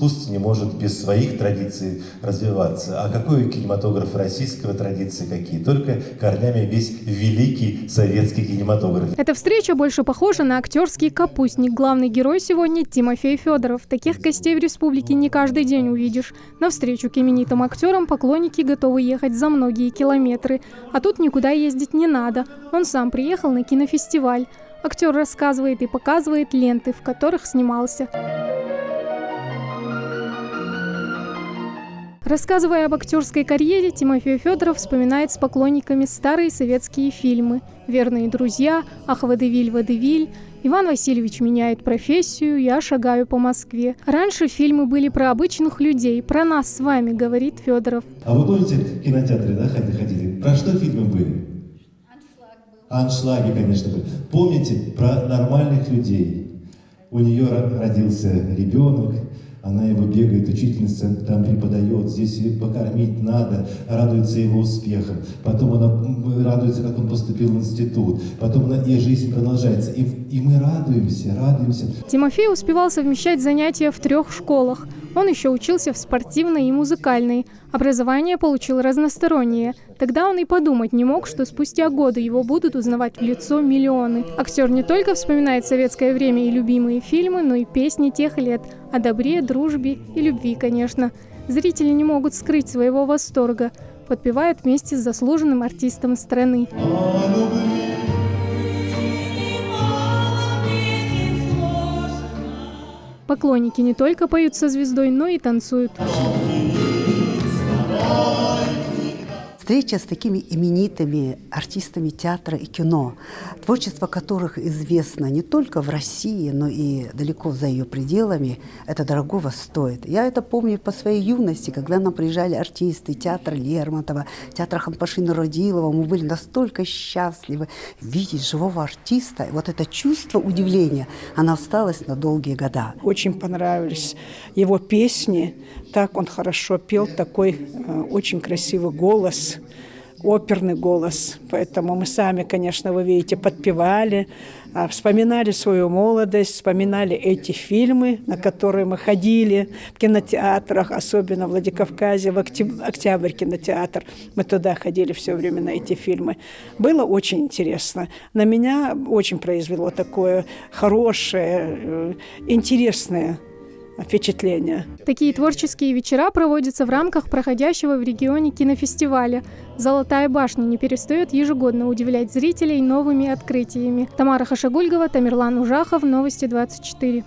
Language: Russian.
искусство не может без своих традиций развиваться. А какой кинематограф российского традиции какие? Только корнями весь великий советский кинематограф. Эта встреча больше похожа на актерский капустник. Главный герой сегодня Тимофей Федоров. Таких гостей в республике не каждый день увидишь. На встречу к именитым актерам поклонники готовы ехать за многие километры. А тут никуда ездить не надо. Он сам приехал на кинофестиваль. Актер рассказывает и показывает ленты, в которых снимался. Рассказывая об актерской карьере, Тимофей Федоров вспоминает с поклонниками старые советские фильмы: «Верные друзья», «Ах, водевиль, водевиль», «Иван Васильевич меняет профессию», «Я шагаю по Москве». Раньше фильмы были про обычных людей, про нас с вами, говорит Федоров. А вы помните, в кинотеатре, да, ходили? Про что фильмы были? Аншлаги, конечно, были. Помните про нормальных людей? У нее родился ребенок, она его бегает, учительница там преподает, здесь покормить надо, радуется его успехам. Потом она радуется, как он поступил в институт. Потом и жизнь продолжается. И мы радуемся. Тимофей успевал совмещать занятия в 3 школах. Он еще учился в спортивной и музыкальной. Образование получил разностороннее. Тогда он и подумать не мог, что спустя годы его будут узнавать в лицо миллионы. Актер не только вспоминает советское время и любимые фильмы, но и песни тех лет. О добре, дружбе и любви, конечно. Зрители не могут скрыть своего восторга. Подпевает вместе с заслуженным артистом страны. Поклонники не только поют со звездой, но и танцуют. Встреча с такими именитыми артистами театра и кино, творчество которых известно не только в России, но и далеко за ее пределами, это дорогого стоит. Я это помню по своей юности, когда нам приезжали артисты театра Лермонтова, театра Ханпашина Родилова. Мы были настолько счастливы видеть живого артиста. И вот это чувство удивления, оно осталось на долгие года. Очень понравились его песни. Так он хорошо пел, такой очень красивый голос, оперный голос. Поэтому мы сами, конечно, вы видите, подпевали, вспоминали свою молодость, вспоминали эти фильмы, на которые мы ходили в кинотеатрах, особенно в Владикавказе, в Октябрь кинотеатр. Мы туда ходили все время на эти фильмы. Было очень интересно. На меня очень произвело такое хорошее, интересное впечатление. Такие творческие вечера проводятся в рамках проходящего в регионе кинофестиваля. «Золотая башня» не перестает ежегодно удивлять зрителей новыми открытиями. Тамара Хашагульгова, Тамерлан Ужахов, Новости 24.